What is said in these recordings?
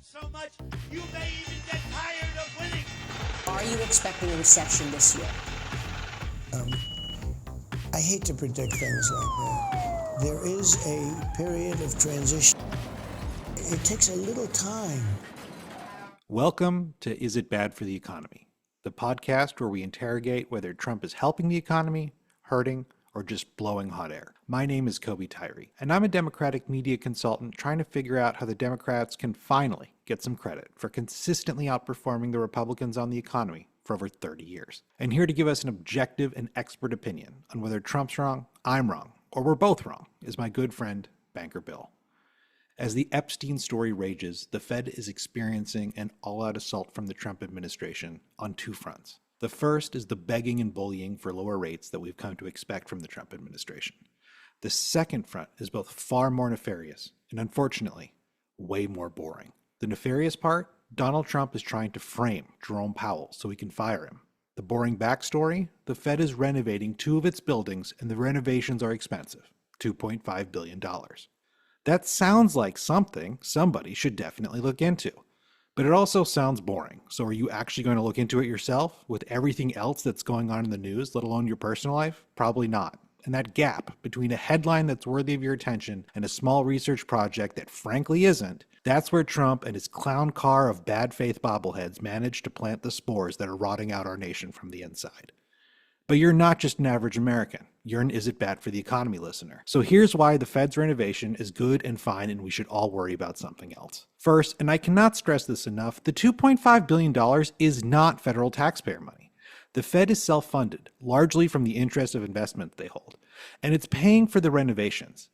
so much you may even get tired of winning. Are you expecting a recession this year? I hate to predict things like that. There is a period of transition. It takes a little time. Welcome to Is It Bad for the Economy, the podcast where we interrogate whether Trump is helping the economy, hurting, or just blowing hot air. My name is Kobi Tirey, and I'm a Democratic media consultant trying to figure out how the Democrats can finally get some credit for consistently outperforming the Republicans on the economy for over 30 years. And here to give us an objective and expert opinion on whether Trump's wrong, I'm wrong, or we're both wrong is my good friend, Banker Bill. As the Epstein story rages, the Fed is experiencing an all-out assault from the Trump administration on two fronts. The first is the begging and bullying for lower rates that we've come to expect from the Trump administration. The second front is both far more nefarious and, unfortunately, way more boring. The nefarious part? Donald Trump is trying to frame Jerome Powell so he can fire him. The boring backstory? The Fed is renovating two of its buildings and the renovations are expensive, $2.5 billion. That sounds like something somebody should definitely look into. But it also sounds boring. So are you actually going to look into it yourself with everything else that's going on in the news, let alone your personal life? Probably not. And that gap between a headline that's worthy of your attention and a small research project that frankly isn't, that's where Trump and his clown car of bad faith bobbleheads managed to plant the spores that are rotting out our nation from the inside. But you're not just an average American. You're an Is It Bad for the Economy listener. So here's why the Fed's renovation is good and fine and we should all worry about something else. First, and I cannot stress this enough, the $2.5 billion is not federal taxpayer money. The Fed is self-funded, largely from the interest of investments they hold, and it's paying for the renovations.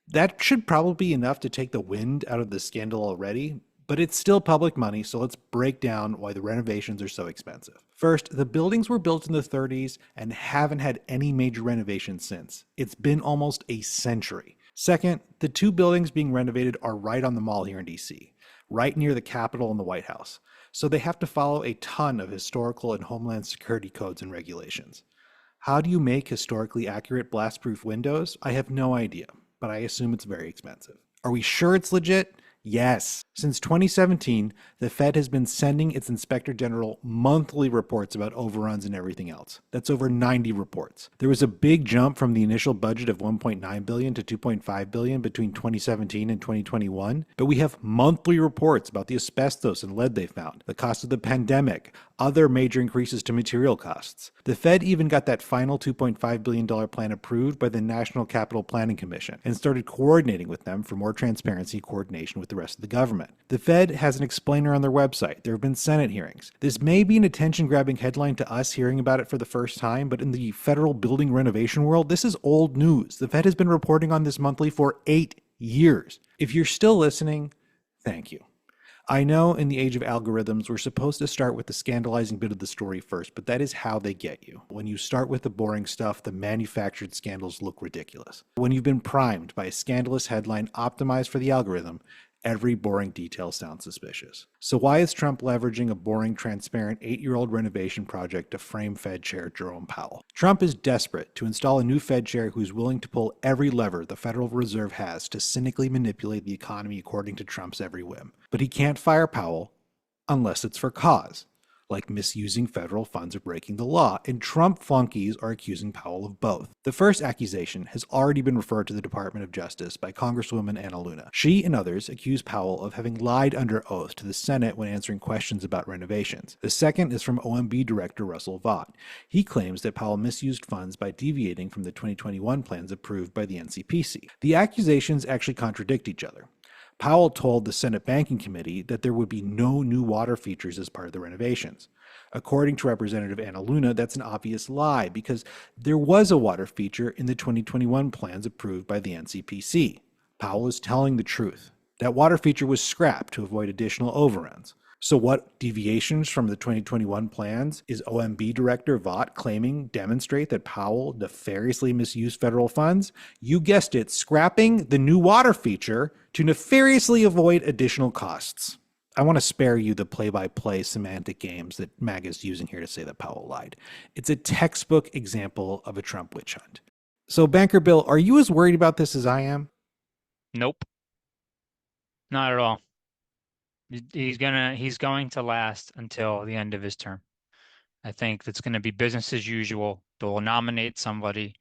That should probably be enough to take the wind out of the scandal already, but it's still public money, so let's break down why the renovations are so expensive. First, the buildings were built in the 30s and haven't had any major renovations since. It's been almost a century. Second, the two buildings being renovated are right on the mall here in DC, right near the Capitol and the White House, so they have to follow a ton of historical and homeland security codes and regulations. How do you make historically accurate blast-proof windows? I have no idea, but I assume it's very expensive. Are we sure it's legit? Yes. Since 2017, the Fed has been sending its Inspector General monthly reports about overruns and everything else. That's over 90 reports. There was a big jump from the initial budget of $1.9 billion to $2.5 billion between 2017 and 2021, but we have monthly reports about the asbestos and lead they found, the cost of the pandemic, other major increases to material costs. The Fed even got that final $2.5 billion plan approved by the National Capital Planning Commission and started coordinating with them for more transparency and coordination with the rest of the government. The Fed has an explainer on their website. There have been Senate hearings. This may be an attention-grabbing headline to us hearing about it for the first time, but in the federal building renovation world, this is old news. The Fed has been reporting on this monthly for 8 years. If you're still listening, thank you. I know in the age of algorithms, we're supposed to start with the scandalizing bit of the story first, but that is how they get you. When you start with the boring stuff, the manufactured scandals look ridiculous. When you've been primed by a scandalous headline optimized for the algorithm, every boring detail sounds suspicious. So why is Trump leveraging a boring, transparent 8-year-old renovation project to frame Fed Chair Jerome Powell? Trump is desperate to install a new Fed chair who's willing to pull every lever the Federal Reserve has to cynically manipulate the economy according to Trump's every whim. But he can't fire Powell unless it's for cause, like misusing federal funds or breaking the law, and Trump flunkies are accusing Powell of both. The first accusation has already been referred to the Department of Justice by Congresswoman Anna Luna. She and others accuse Powell of having lied under oath to the Senate when answering questions about renovations. The second is from OMB Director Russell Vought. He claims that Powell misused funds by deviating from the 2021 plans approved by the NCPC. The accusations actually contradict each other. Powell told the Senate Banking Committee that there would be no new water features as part of the renovations. According to Representative Anna Luna, that's an obvious lie because there was a water feature in the 2021 plans approved by the NCPC. Powell is telling the truth. That water feature was scrapped to avoid additional overruns. So what deviations from the 2021 plans is OMB Director Vought claiming demonstrate that Powell nefariously misused federal funds? You guessed it, scrapping the new water feature to nefariously avoid additional costs. I want to spare you the play-by-play semantic games that MAGA is using here to say that Powell lied. It's a textbook example of a Trump witch hunt. So Banker Bill, are you as worried about this as I am? Nope. Not at all. He's going to last until the end of his term. I think it's going to be business as usual. They'll nominate somebody.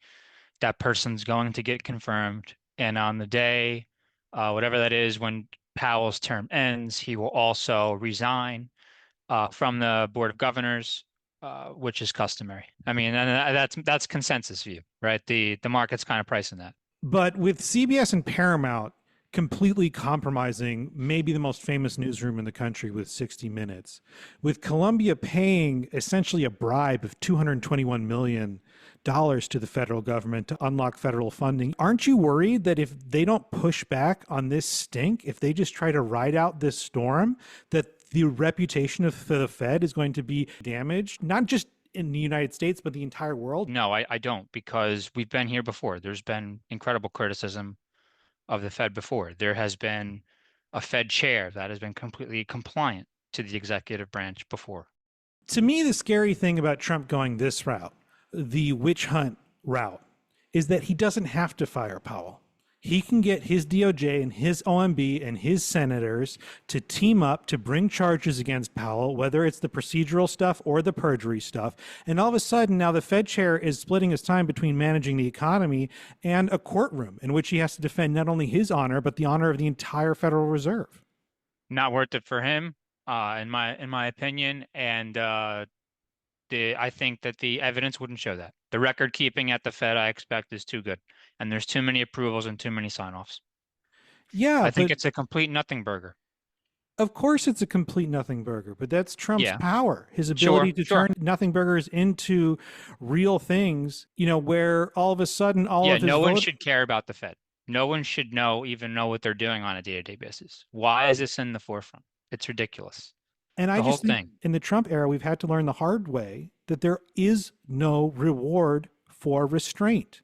That person's going to get confirmed. And on the day, whatever that is, when Powell's term ends, he will also resign from the Board of Governors, which is customary. I mean, and that's consensus view, right? The market's kind of pricing that. But with CBS and Paramount completely compromising maybe the most famous newsroom in the country with 60 Minutes, with Columbia paying essentially a bribe of $221 million to the federal government to unlock federal funding, aren't you worried that if they don't push back on this stink, if they just try to ride out this storm, that the reputation of the Fed is going to be damaged, not just in the United States, but the entire world? No, I don't, because we've been here before. There's been incredible criticism of the Fed before. There has been a Fed chair that has been completely compliant to the executive branch before. To me, the scary thing about Trump going this route, the witch hunt route, is that he doesn't have to fire Powell. He can get his DOJ and his OMB and his senators to team up to bring charges against Powell, whether it's the procedural stuff or the perjury stuff. And all of a sudden, now the Fed chair is splitting his time between managing the economy and a courtroom in which he has to defend not only his honor, but the honor of the entire Federal Reserve. Not worth it for him, in my opinion. And I think that the evidence wouldn't show that. The record keeping at the Fed, I expect, is too good. And there's too many approvals and too many sign-offs. Yeah, I think it's a complete nothing burger. Of course it's a complete nothing burger, but that's Trump's power, his ability to turn nothing burgers into real things, where all of a sudden of his no one should care about the Fed. No one should even know what they're doing on a day-to-day basis. Why is this in the forefront? It's ridiculous. And I just think in the Trump era, we've had to learn the hard way that there is no reward for restraint.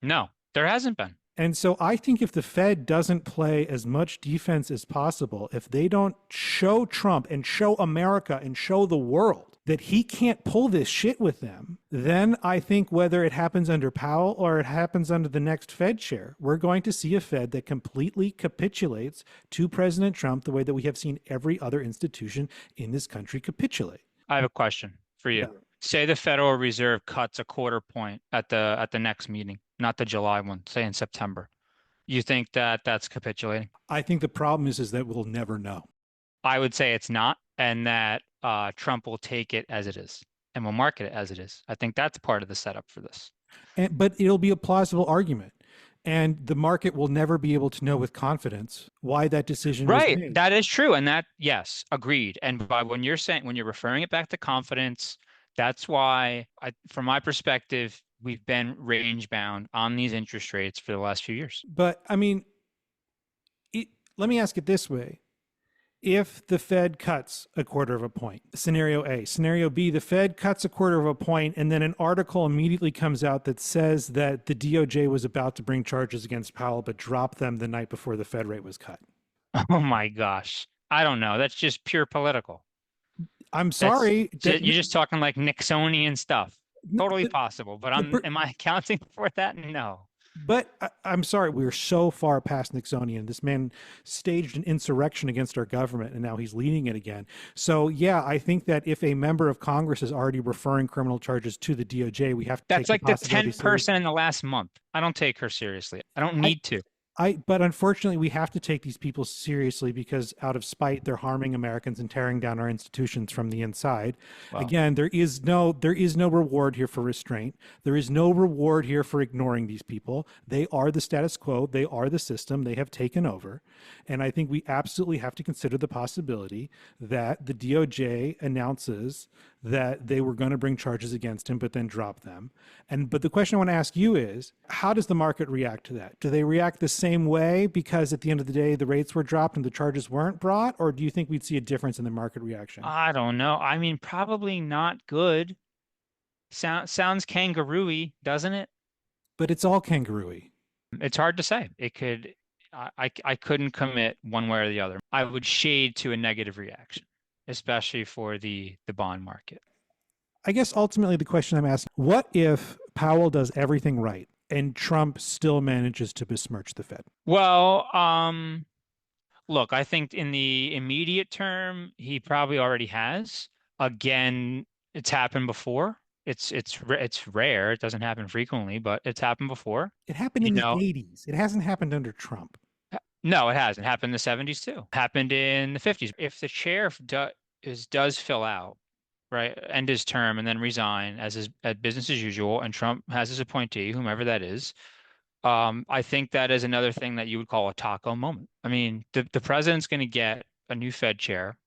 No, there hasn't been. And so I think if the Fed doesn't play as much defense as possible, if they don't show Trump and show America and show the world that he can't pull this shit with them, then I think whether it happens under Powell or it happens under the next Fed chair, we're going to see a Fed that completely capitulates to President Trump the way that we have seen every other institution in this country capitulate. I have a question for you. Yeah. Say the Federal Reserve cuts a quarter point at the next meeting, not the July one, say in September. You think that that's capitulating? I think the problem is that we'll never know. I would say it's not, and that Trump will take it as it is and will market it as it is. I think that's part of the setup for this. But it'll be a plausible argument. And the market will never be able to know with confidence why that decision was made. Right. That is true. And that, yes, agreed. And when you're referring it back to confidence, that's why, from my perspective, we've been range bound on these interest rates for the last few years. But I mean, let me ask it this way. If the Fed cuts a quarter of a point, scenario A. Scenario B, the Fed cuts a quarter of a point, and then an article immediately comes out that says that the DOJ was about to bring charges against Powell, but dropped them the night before the Fed rate was cut. Oh my gosh. I don't know. That's just pure political. I'm sorry. You're just talking like Nixonian stuff. Totally possible. But am I accounting for that? No. But I'm sorry, we're so far past Nixonian. This man staged an insurrection against our government, and now he's leading it again. So, yeah, I think that if a member of Congress is already referring criminal charges to the DOJ, we have to That's like the 10th person in the last month. I don't take her seriously. I don't need to. But unfortunately, we have to take these people seriously because out of spite, they're harming Americans and tearing down our institutions from the inside. Wow. Again, there is no reward here for restraint. There is no reward here for ignoring these people. They are the status quo. They are the system. They have taken over. And I think we absolutely have to consider the possibility that the DOJ announces that they were going to bring charges against him, but then drop them. But the question I want to ask you is, how does the market react to that? Do they react the same way because at the end of the day, the rates were dropped and the charges weren't brought? Or do you think we'd see a difference in the market reaction? I don't know. I mean, probably not good. Sounds kangaroo-y, doesn't it? But it's all kangaroo-y. It's hard to say. It could. I couldn't commit one way or the other. I would shade to a negative reaction, especially for the bond market. I guess ultimately the question I'm asking, what if Powell does everything right and Trump still manages to besmirch the Fed? Well, Look, I think in the immediate term, he probably already has. Again, it's happened before. It's rare. It doesn't happen frequently, but it's happened before. It happened You in the know, 80s. It hasn't happened under Trump. no, it hasn't. Happened in the 70s too. Happened in the 50s. If the chair does fill out, right, end his term and then resign as business as usual, and Trump has his appointee, whomever that is, I think that is another thing that you would call a taco moment. I mean, the president's going to get a new Fed chair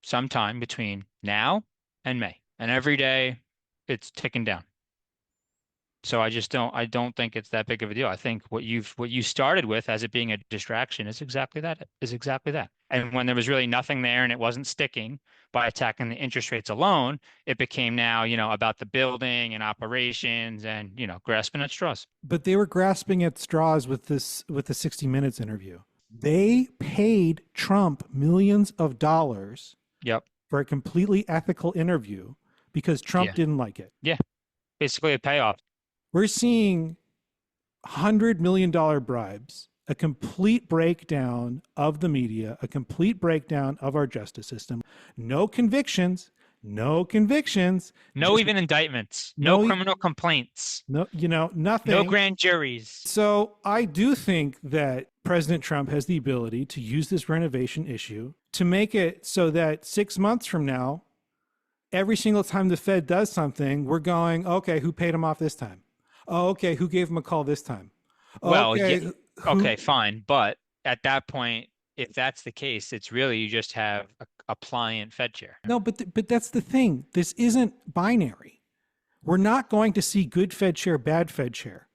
sometime between now and May, and every day it's ticking down. So I don't think it's that big of a deal. I think what you started with as it being a distraction is exactly that. And when there was really nothing there and it wasn't sticking by attacking the interest rates alone, it became now, about the building and operations and, grasping at straws. But they were grasping at straws with the 60 Minutes interview. They paid Trump millions of dollars Yep. for a completely ethical interview because Trump Yeah. didn't like it. Yeah. Basically a payoff. We're seeing $100 million bribes, a complete breakdown of the media, a complete breakdown of our justice system. No convictions, No just even indictments. no No criminal complaints. nothing. No grand juries. So I do think that President Trump has the ability to use this renovation issue to make it so that 6 months from now, every single time the Fed does something, we're going, okay, who paid him off this time? Oh, okay, who gave him a call this time? Well, Okay, yeah, who- okay, fine. But at that point, if that's the case, it's really you just have a pliant Fed chair. No, but that's the thing. This isn't binary. We're not going to see good Fed chair, bad Fed chair.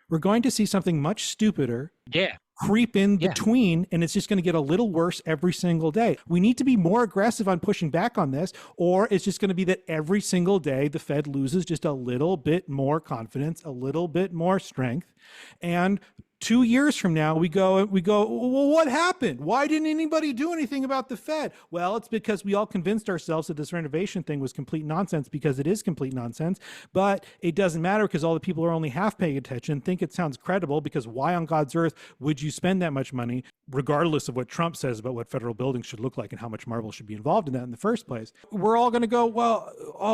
We're going to see something much stupider Yeah. creep in Yeah. between, and it's just going to get a little worse every single day. We need to be more aggressive on pushing back on this, or it's just going to be that every single day the Fed loses just a little bit more confidence, a little bit more strength, and 2 years from now, we go, well, what happened? Why didn't anybody do anything about the Fed? Well, it's because we all convinced ourselves that this renovation thing was complete nonsense, because it is complete nonsense. But it doesn't matter because all the people who are only half paying attention think it sounds credible, because why on God's earth would you spend that much money, regardless of what Trump says about what federal buildings should look like and how much marble should be involved in that in the first place? We're all going to go, well,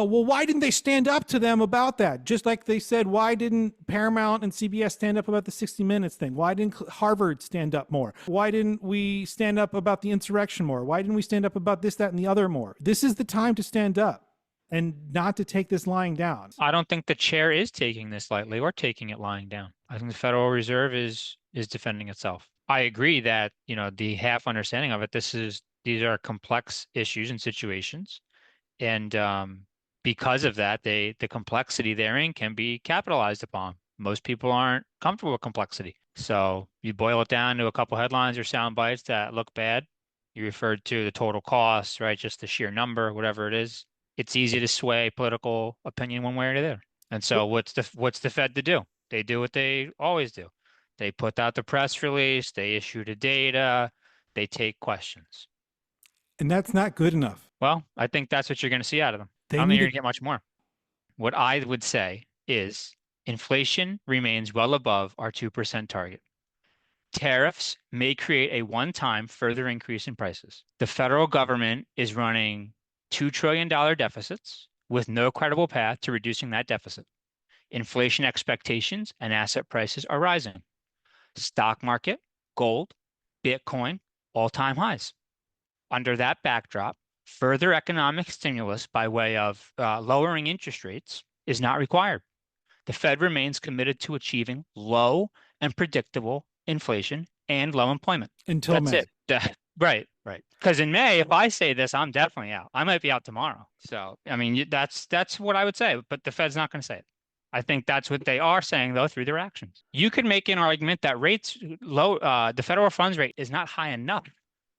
why didn't they stand up to them about that? Just like they said, why didn't Paramount and CBS stand up about the 60 Minutes thing? Why didn't Harvard stand up more? Why didn't we stand up about the insurrection more? Why didn't we stand up about this, that, and the other more? This is the time to stand up and not to take this lying down. I don't think the chair is taking this lightly or taking it lying down. I think the Federal Reserve is defending itself. I agree that, the half understanding of it, these are complex issues and situations. And because of that, the complexity therein can be capitalized upon. Most people aren't comfortable with complexity. So you boil it down to a couple headlines or sound bites that look bad. You referred to the total cost, right? Just the sheer number, whatever it is. It's easy to sway political opinion one way or the other. And so what's the Fed to do? They do what they always do. They put out the press release, they issue the data, they take questions. And that's not good enough. Well, I think that's what you're going to see out of them. I don't think you're going to get much more. What I would say is inflation remains well above our 2% target. Tariffs may create a one-time further increase in prices. The federal government is running $2 trillion deficits with no credible path to reducing that deficit. Inflation expectations and asset prices are rising. Stock market, gold, Bitcoin, all-time highs. Under that backdrop, further economic stimulus by way of lowering interest rates is not required. The Fed remains committed to achieving low and predictable inflation and low employment. Until That's May. it. Right. Because in May, if I say this, I'm definitely out. I might be out tomorrow. So, I mean, that's what I would say, but the Fed's not going to say it. I think that's what they are saying, though, through their actions. You could make an argument that rates low, the federal funds rate is not high enough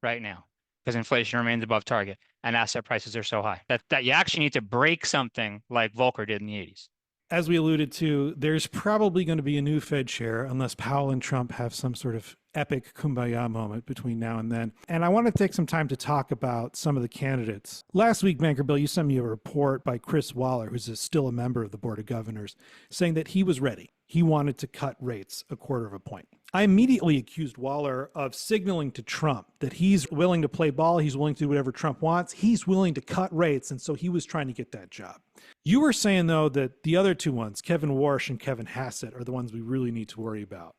right now because inflation remains above target and asset prices are so high that you actually need to break something like Volcker did in the 80s. As we alluded to, there's probably going to be a new Fed chair unless Powell and Trump have some sort of epic kumbaya moment between now and then. And I want to take some time to talk about some of the candidates. Last week, Banker Bill, you sent me a report by Chris Waller, who's still a member of the Board of Governors, saying that he was ready. He wanted to cut rates 1/4 of a point. I immediately accused Waller of signaling to Trump that he's willing to play ball, he's willing to do whatever Trump wants, he's willing to cut rates, and so he was trying to get that job. You were saying, though, that the other two ones, Kevin Warsh and Kevin Hassett, are the ones we really need to worry about.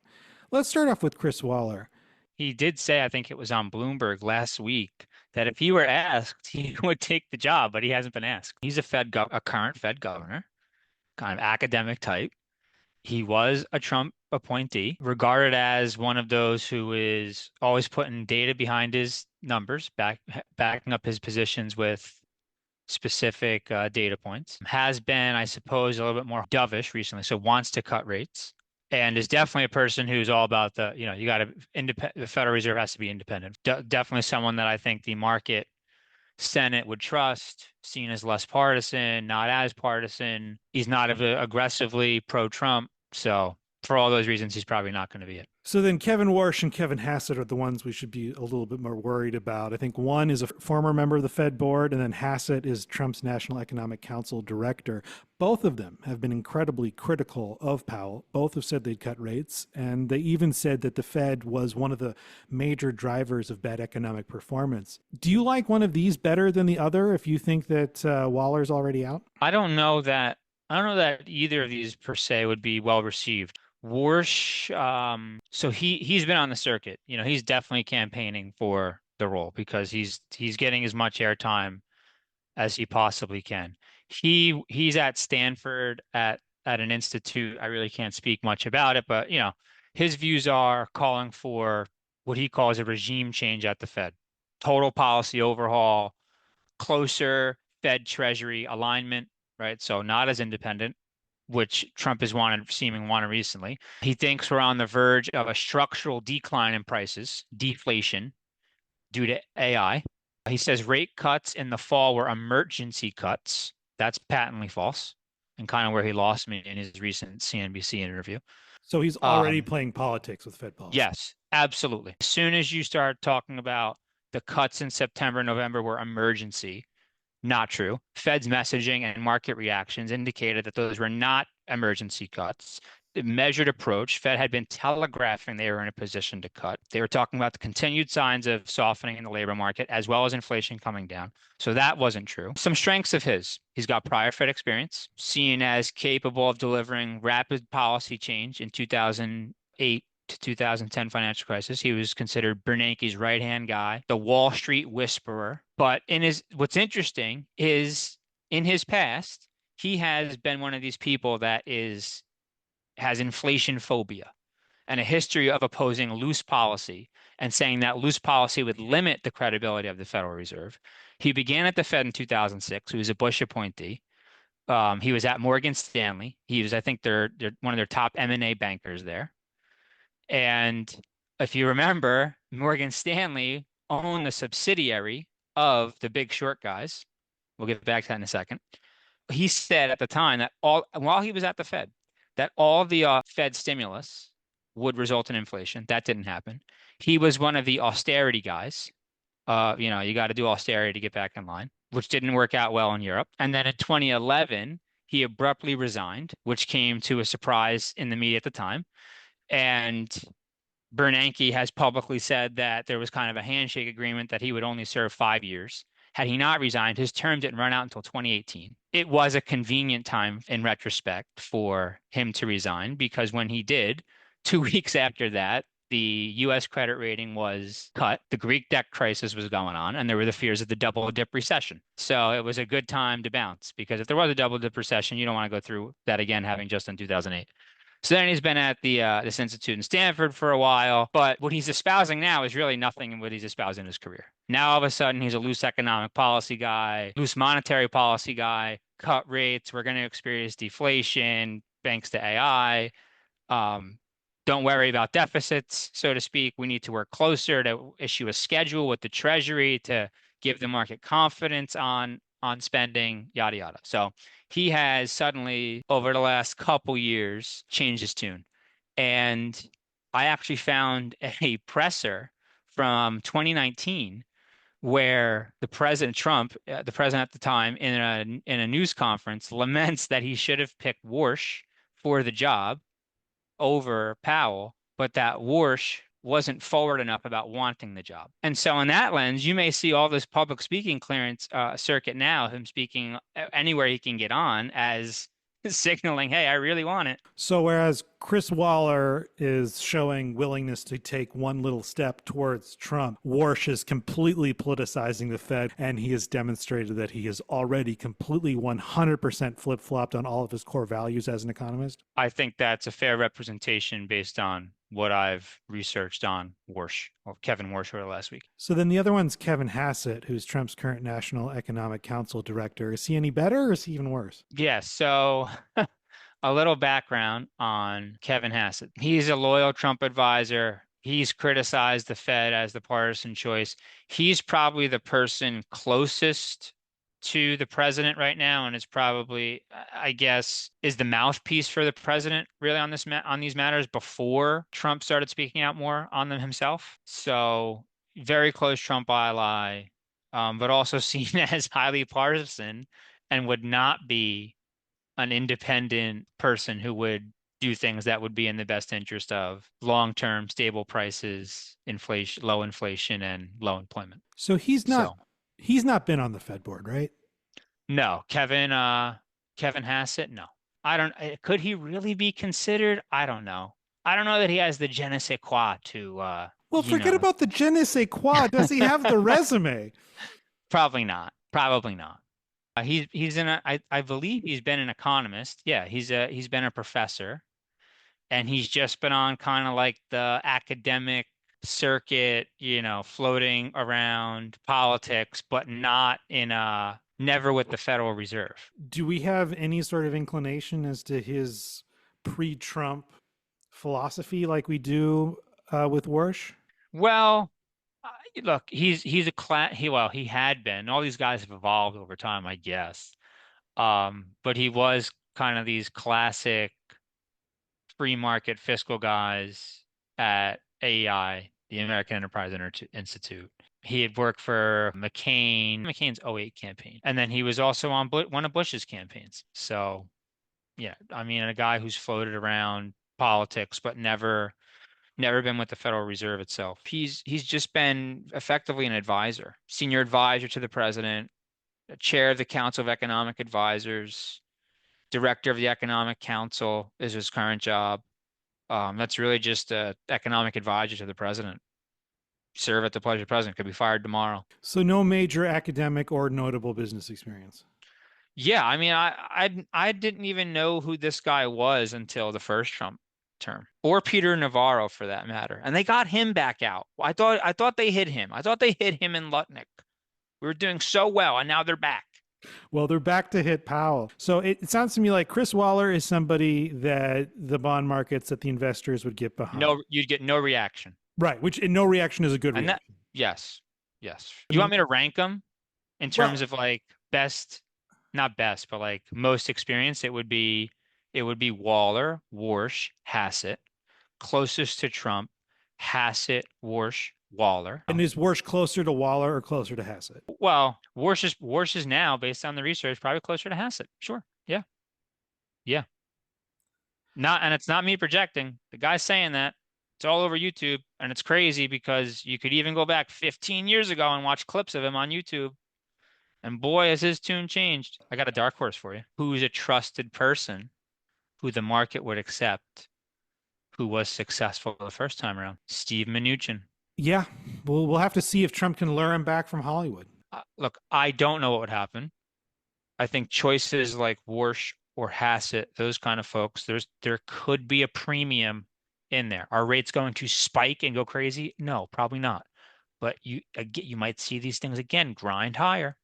Let's start off with Chris Waller. He did say, I think it was on Bloomberg last week, that if he were asked, he would take the job, but he hasn't been asked. He's a current Fed governor, kind of academic type. He was a Trump appointee, regarded as one of those who is always putting data behind his numbers, backing up his positions with specific data points. Has been, I suppose, a little bit more dovish recently, so wants to cut rates, and is definitely a person who's all about you got to the Federal Reserve has to be independent. Definitely someone that I think the market Senate would trust, seen as less partisan, not as partisan. He's not aggressively pro-Trump. So for all those reasons, he's probably not going to be it. So then Kevin Warsh and Kevin Hassett are the ones we should be a little bit more worried about. I think one is a former member of the Fed board, and then Hassett is Trump's National Economic Council director. Both of them have been incredibly critical of Powell. Both have said they'd cut rates, and they even said that the Fed was one of the major drivers of bad economic performance. Do you like one of these better than the other if you think that Waller's already out? I don't know that either of these per se would be well received. Warsh, so he's been on the circuit. He's definitely campaigning for the role because he's getting as much airtime as he possibly can. He's at Stanford at an institute. I really can't speak much about it, but his views are calling for what he calls a regime change at the Fed. Total policy overhaul, closer Fed Treasury alignment, right? So not as independent, which Trump has wanted recently. He thinks we're on the verge of a structural decline in prices, deflation, due to AI. He says rate cuts in the fall were emergency cuts. That's patently false, and kind of where he lost me in his recent CNBC interview. So he's already playing politics with Fed policy. Yes, absolutely. As soon as you start talking about the cuts in September, November were emergency, not true. Fed's messaging and market reactions indicated that those were not emergency cuts. The measured approach, Fed had been telegraphing they were in a position to cut. They were talking about the continued signs of softening in the labor market, as well as inflation coming down. So that wasn't true. Some strengths of his. He's got prior Fed experience, seen as capable of delivering rapid policy change in 2008 to 2010 financial crisis. He was considered Bernanke's right-hand guy, the Wall Street whisperer. But what's interesting is in his past, he has been one of these people that has inflation phobia and a history of opposing loose policy and saying that loose policy would limit the credibility of the Federal Reserve. He began at the Fed in 2006. He was a Bush appointee. He was at Morgan Stanley. He was, I think, they're one of their top M&A bankers there. And if you remember, Morgan Stanley owned the subsidiary of the Big Short guys. We'll get back to that in a second. He said at the time that while he was at the Fed, that all the Fed stimulus would result in inflation. That didn't happen. He was one of the austerity guys. You got to do austerity to get back in line, which didn't work out well in Europe. And then in 2011, he abruptly resigned, which came to a surprise in the media at the time. And Bernanke has publicly said that there was kind of a handshake agreement that he would only serve 5 years. Had he not resigned, his term didn't run out until 2018. It was a convenient time in retrospect for him to resign because when he did, 2 weeks after that, the U.S. credit rating was cut. The Greek debt crisis was going on, and there were the fears of the double dip recession. So it was a good time to bounce because if there was a double dip recession, you don't want to go through that again, having just in 2008. So then he's been at this institute in Stanford for a while, but what he's espousing now is really nothing in what he's espoused in his career. Now all of a sudden he's a loose economic policy guy, loose monetary policy guy, cut rates, we're going to experience deflation thanks to AI. Don't worry about deficits, so to speak. We need to work closer to issue a schedule with the Treasury to give the market confidence on spending, yada, yada. So he has suddenly, over the last couple years, changed his tune. And I actually found a presser from 2019 where the President Trump, the president at the time, in a news conference, laments that he should have picked Warsh for the job over Powell but that Warsh wasn't forward enough about wanting the job. And so in that lens, you may see all this public speaking clearance circuit now, him speaking anywhere he can get on as signaling, hey, I really want it. So whereas Chris Waller is showing willingness to take one little step towards Trump, Warsh is completely politicizing the Fed, and he has demonstrated that he has already completely 100% flip-flopped on all of his core values as an economist. I think that's a fair representation based on what I've researched on Warsh, or Kevin Warsh over the last week. So then the other one's Kevin Hassett, who's Trump's current National Economic Council director. Is he any better or is he even worse? Yeah, so a little background on Kevin Hassett. He's a loyal Trump advisor. He's criticized the Fed as the partisan choice. He's probably the person closest to the president right now, and is probably, I guess, is the mouthpiece for the president really on these matters before Trump started speaking out more on them himself. So very close Trump ally, but also seen as highly partisan, and would not be an independent person who would do things that would be in the best interest of long-term stable prices, inflation, low inflation, and low employment. So he's not been on the Fed board, right? No, Kevin Hassett, no. I don't, could he really be considered? I don't know. I don't know that he has the je ne sais quoi to, well, forget about the je ne sais quoi. Does he have the resume? Probably not. Probably not. He's I believe he's been an economist. Yeah, he's been a professor, and he's just been on kind of like the academic circuit, floating around politics, but not never with the Federal Reserve. Do we have any sort of inclination as to his pre-Trump philosophy like we do with Warsh? Well, look, he had been. All these guys have evolved over time, I guess. But he was kind of these classic free market fiscal guys at AEI, the American Enterprise Institute. He had worked for McCain's '08 campaign. And then he was also on one of Bush's campaigns. So, yeah, I mean, a guy who's floated around politics, but never been with the Federal Reserve itself. He's just been effectively an advisor, senior advisor to the president, chair of the Council of Economic Advisors, director of the Economic Council is his current job. That's really just an economic advisor to the president. Serve at the pleasure of the president, could be fired tomorrow. So no major academic or notable business experience. Yeah, I mean, I didn't even know who this guy was until the first Trump term, or Peter Navarro for that matter. And they got him back out. I thought they hid him. I thought they hid him in Lutnick. We were doing so well, and now they're back. Well, they're back to hit Powell. So it sounds to me like Chris Waller is somebody that the bond markets, that the investors would get behind. No, you'd get no reaction. Right, which no reaction is a good reaction. Yes. You want me to rank them in terms of like best, not best, but like most experienced? It would be Waller, Warsh, Hassett. Closest to Trump, Hassett, Warsh, Waller. And is Warsh closer to Waller or closer to Hassett? Well, Warsh is now, based on the research, probably closer to Hassett. Sure. Yeah. And it's not me projecting. The guy's saying that. It's all over YouTube, and it's crazy because you could even go back 15 years ago and watch clips of him on YouTube. And boy, has his tune changed. I got a dark horse for you. Who's a trusted person who the market would accept, who was successful the first time around? Steve Mnuchin. Yeah, we'll have to see if Trump can lure him back from Hollywood. Look, I don't know what would happen. I think choices like Warsh or Hassett, those kind of folks, there could be a premium in there. Are rates going to spike and go crazy? No, probably not. But you might see these things again grind higher.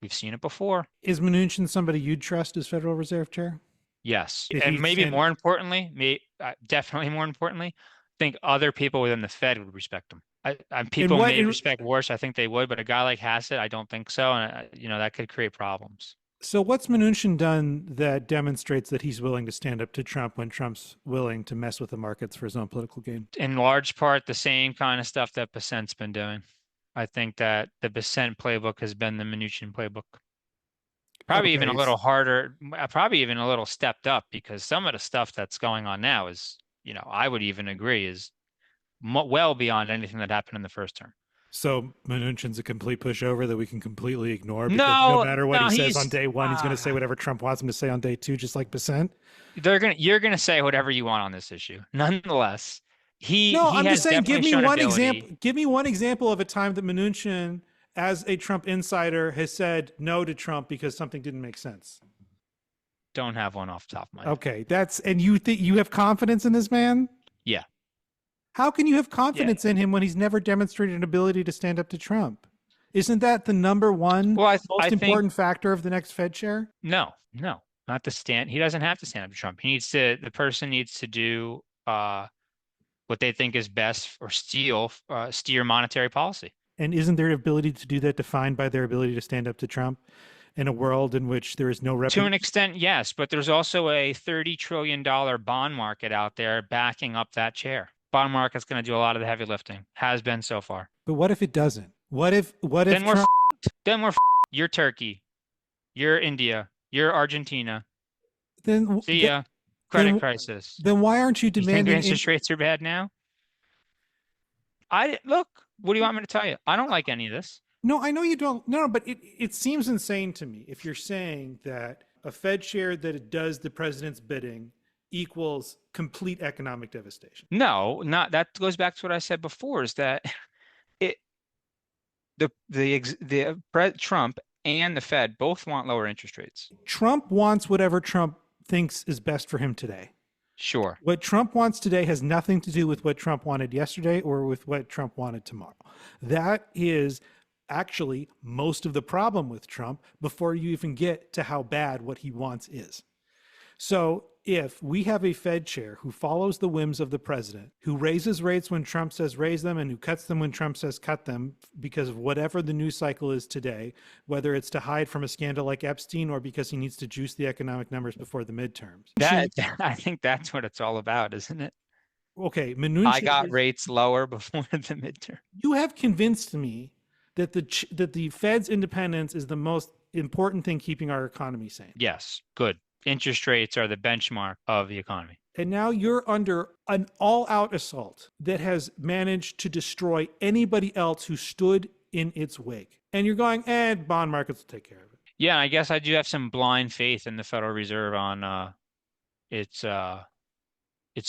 We've seen it before. Is Mnuchin somebody you'd trust as Federal Reserve Chair? Yes, and maybe more importantly, definitely more importantly, I think other people within the Fed would respect him. People may respect Warsh. I think they would, but a guy like Hassett, I don't think so, and that could create problems. So what's Mnuchin done that demonstrates that he's willing to stand up to Trump when Trump's willing to mess with the markets for his own political gain? In large part, the same kind of stuff that Bessent's been doing. I think that the Bessent playbook has been the Mnuchin playbook. Probably even a little harder, probably even a little stepped up, because some of the stuff that's going on now is I would even agree is well beyond anything that happened in the first term. So Mnuchin's a complete pushover that we can completely ignore because no No, matter what no, he says on day one, he's going to say whatever Trump wants him to say on day two, just like Bissent. You're gonna say whatever you want on this issue. Nonetheless, he I'm has just saying, give definitely me shown one ability. example. Give me one example of a time that Mnuchin, as a Trump insider, has said no to Trump because something didn't make sense. Don't have one off the top of my head. Okay, and you think you have confidence in this man? Yeah. How can you have confidence in him when he's never demonstrated an ability to stand up to Trump? Isn't that the number one most important factor of the next Fed chair? No, not to stand. He doesn't have to stand up to Trump. The person needs to do what they think is best or steer monetary policy. And isn't their ability to do that defined by their ability to stand up to Trump in a world in which there is no To an extent, yes, but there's also a $30 trillion bond market out there backing up that chair. Bond market's going to do a lot of the heavy lifting. Has been so far. But what if it doesn't? What if then Trump... we're you're Turkey, you're India, you're Argentina. Then see ya. Credit crisis. Then why aren't you demanding interest rates are bad now? Look, what do you want me to tell you? I don't like any of this. No, I know you don't. No, but it seems insane to me if you're saying that a Fed chair that does the president's bidding equals complete economic devastation. No, not that goes back to what I said before, is that Trump and the Fed both want lower interest rates. Trump wants whatever Trump thinks is best for him today. Sure. What Trump wants today has nothing to do with what Trump wanted yesterday or with what Trump wanted tomorrow. That is actually most of the problem with Trump before you even get to how bad what he wants is. So if we have a Fed chair who follows the whims of the president, who raises rates when Trump says raise them and who cuts them when Trump says cut them because of whatever the news cycle is today, whether it's to hide from a scandal like Epstein or because he needs to juice the economic numbers before the midterms. I think that's what it's all about, isn't it? Okay, I got rates lower before the midterm. You have convinced me that the Fed's independence is the most important thing keeping our economy sane. Yes, good. Interest rates are the benchmark of the economy. And now you're under an all-out assault that has managed to destroy anybody else who stood in its wake. And you're going, bond markets will take care of it. Yeah, I guess I do have some blind faith in the Federal Reserve on its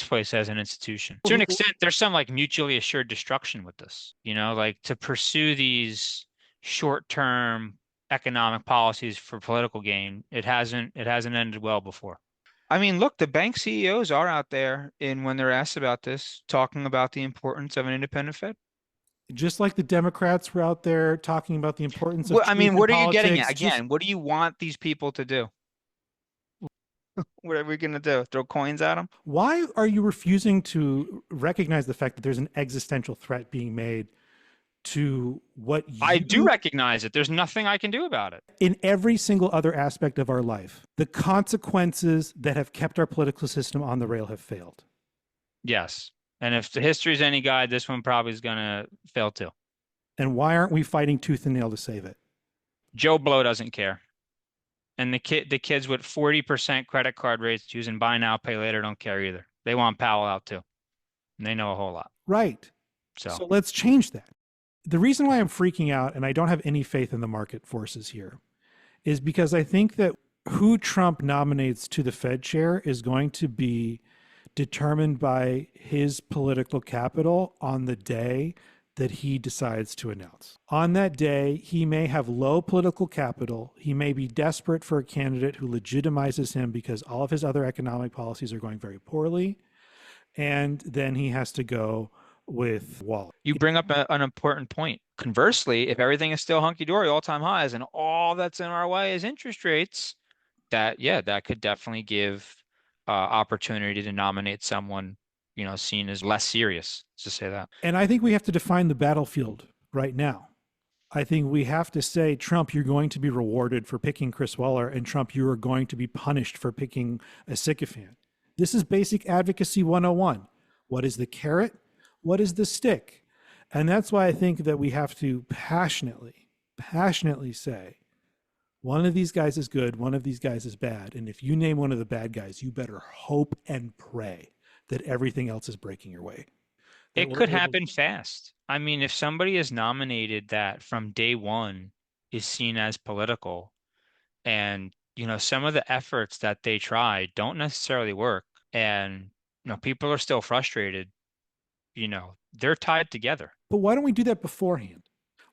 place as an institution. To an extent, there's some like mutually assured destruction with this. Like to pursue these short-term economic policies for political gain, it hasn't ended well before. I mean, look, the bank CEOs are out there, and when they're asked about this, talking about the importance of an independent Fed. Just like the Democrats were out there talking about the importance of. What are you getting at? Again, what do you want these people to do? What are we going to do? Throw coins at them? Why are you refusing to recognize the fact that there's an existential threat being made to what I do recognize it. There's nothing I can do about it. In every single other aspect of our life, the consequences that have kept our political system on the rail have failed. Yes. And if the history is any guide, this one probably is going to fail too. And why aren't we fighting tooth and nail to save it? Joe Blow doesn't care. And the kids with 40% credit card rates using buy now, pay later don't care either. They want Powell out too. And they know a whole lot. Right. So let's change that. The reason why I'm freaking out and I don't have any faith in the market forces here is because I think that who Trump nominates to the Fed chair is going to be determined by his political capital on the day that he decides to announce. On that day, he may have low political capital. He may be desperate for a candidate who legitimizes him because all of his other economic policies are going very poorly. And then he has to go with Wallace. You bring up an important point. Conversely, if everything is still hunky-dory, all-time highs, and all that's in our way is interest rates, that could definitely give opportunity to nominate someone, seen as less serious, to say that. And I think we have to define the battlefield right now. I think we have to say, Trump, you're going to be rewarded for picking Chris Waller, and Trump, you are going to be punished for picking a sycophant. This is basic advocacy 101. What is the carrot? What is the stick? And that's why I think that we have to passionately say, one of these guys is good, one of these guys is bad. And if you name one of the bad guys, you better hope and pray that everything else is breaking your way. That It we're could able. happen fast. I mean, if somebody is nominated that from day one is seen as political, and some of the efforts that they try don't necessarily work, and people are still frustrated, they're tied together. But why don't we do that beforehand?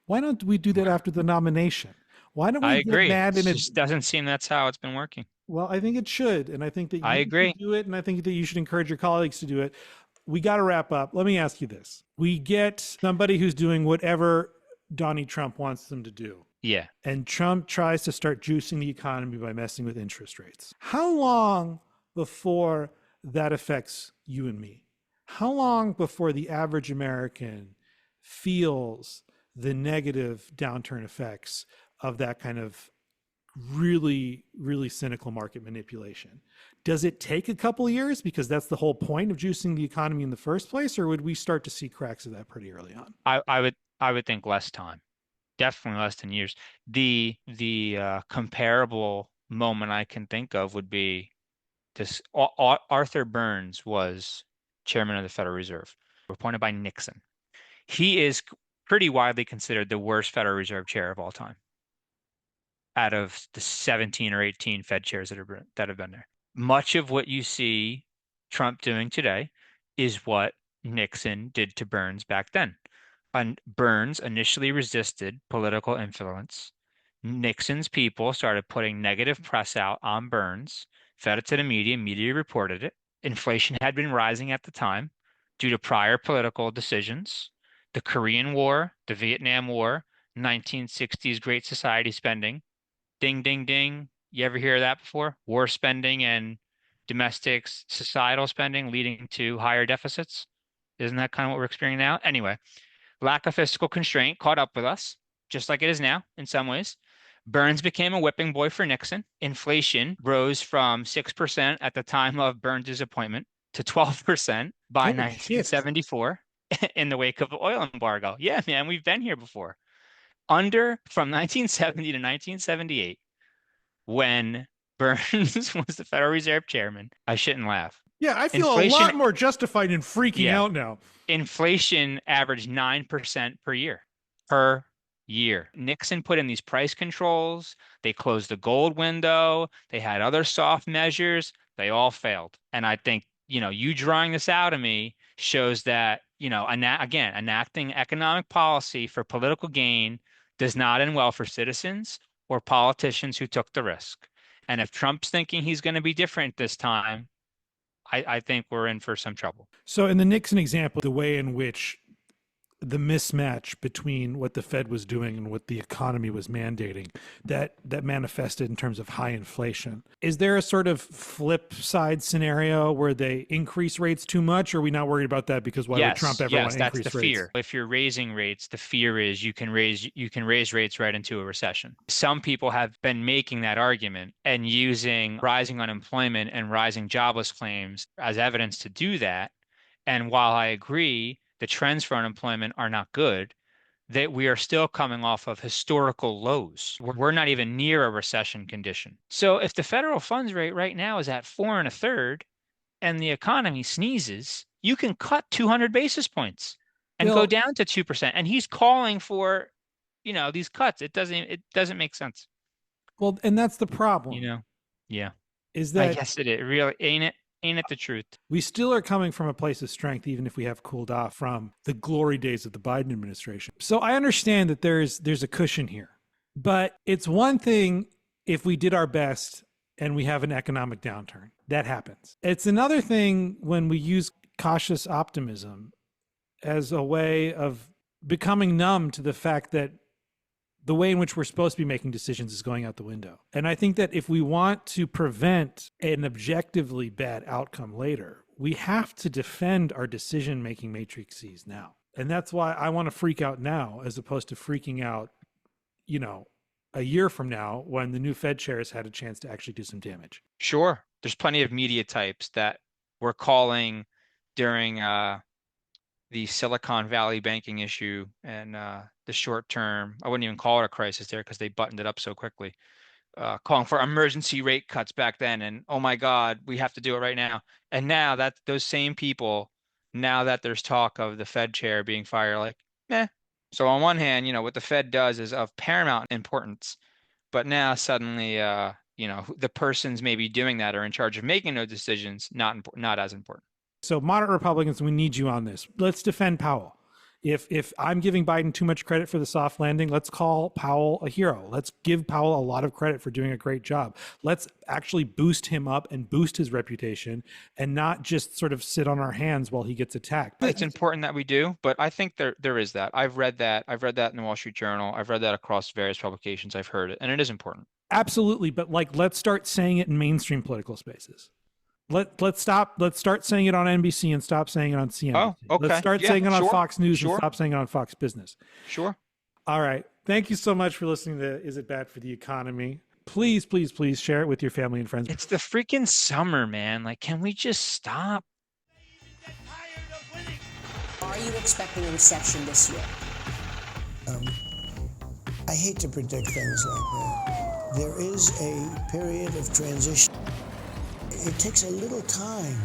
Why don't we do that after the nomination? Why don't I we get agree. mad It in it? just doesn't seem that's how it's been working. Well, I think it should. And I think that I you should agree. do it. And I think that you should encourage your colleagues to do it. We got to wrap up. Let me ask you this. We get somebody who's doing whatever Donnie Trump wants them to do. Yeah. And Trump tries to start juicing the economy by messing with interest rates. How long before that affects you and me? How long before the average American feels the negative downturn effects of that kind of really, really cynical market manipulation? Does it take a couple of years because that's the whole point of juicing the economy in the first place, or would we start to see cracks of that pretty early on? I would think less time. Definitely less than years. The comparable moment I can think of would be this. Arthur Burns was chairman of the Federal Reserve, appointed by Nixon. He is pretty widely considered the worst Federal Reserve chair of all time out of the 17 or 18 Fed chairs that have been there. Much of what you see Trump doing today is what Nixon did to Burns back then. Burns initially resisted political influence. Nixon's people started putting negative press out on Burns, fed it to the media reported it. Inflation had been rising at the time due to prior political decisions. The Korean War, the Vietnam War, 1960s Great Society spending. Ding, ding, ding. You ever hear that before? War spending and domestic societal spending leading to higher deficits. Isn't that kind of what we're experiencing now? Anyway, lack of fiscal constraint caught up with us, just like it is now in some ways. Burns became a whipping boy for Nixon. Inflation rose from 6% at the time of Burns's appointment to 12% by Holy shit. 1974 in the wake of the oil embargo. Yeah, man, we've been here before. From 1970 to 1978, when Burns was the Federal Reserve chairman, I shouldn't laugh. Yeah, I feel a Inflation, lot more justified in freaking yeah, out now. inflation averaged 9% per year. Per year. Nixon put in these price controls. They closed the gold window. They had other soft measures. They all failed. And I think, you drawing this out of me shows that, again, enacting economic policy for political gain does not end well for citizens or politicians who took the risk. And if Trump's thinking he's going to be different this time, I think we're in for some trouble. So, in the Nixon example, the way in which the mismatch between what the Fed was doing and what the economy was mandating, that manifested in terms of high inflation. Is there a sort of flip side scenario where they increase rates too much, or are we not worried about that because why would Trump ever want to increase rates? That's the fear. If you're raising rates, the fear is you can raise rates right into a recession. Some people have been making that argument and using rising unemployment and rising jobless claims as evidence to do that. And while I agree the trends for unemployment are not good, that we are still coming off of historical lows. We're not even near a recession condition. So if the federal funds rate right now is at 4.33 and the economy sneezes, you can cut 200 basis points and go down to 2%. And he's calling for, these cuts. It doesn't make sense. Well, and that's the problem. Yeah. Is that I guess it really ain't it. Ain't it the truth? We still are coming from a place of strength, even if we have cooled off from the glory days of the Biden administration. So I understand that there's a cushion here, but it's one thing if we did our best and we have an economic downturn. That happens. It's another thing when we use cautious optimism as a way of becoming numb to the fact that the way in which we're supposed to be making decisions is going out the window. And I think that if we want to prevent an objectively bad outcome later, we have to defend our decision-making matrices now. And that's why I want to freak out now as opposed to freaking out, a year from now when the new Fed chair has had a chance to actually do some damage. Sure. There's plenty of media types that were calling during the Silicon Valley banking issue and the short term, I wouldn't even call it a crisis there because they buttoned it up so quickly. calling for emergency rate cuts back then, and oh my God, we have to do it right now. And now that those same people, now that there's talk of the Fed chair being fired, like, eh. So on one hand, what the Fed does is of paramount importance, but now suddenly, the persons maybe doing that are in charge of making those decisions, not as important. So moderate Republicans, we need you on this. Let's defend Powell. If I'm giving Biden too much credit for the soft landing, let's call Powell a hero. Let's give Powell a lot of credit for doing a great job. Let's actually boost him up and boost his reputation and not just sort of sit on our hands while he gets attacked. It's important that we do, but I think there is that. I've read that in the Wall Street Journal. I've read that across various publications. I've heard it, and it is important. Absolutely, but let's start saying it in mainstream political spaces. Let's start saying it on NBC and stop saying it on CNBC. Oh, okay. Let's start saying it on Fox News and Sure. stop saying it on Fox Business. Sure. All right. Thank you so much for listening to Is It Bad for the Economy? Please, please, please share it with your family and friends. It's the freaking summer, man. Like, can we just stop? Get tired of winning. Are you expecting a recession this year? I hate to predict things like that. There is a period of transition. It takes a little time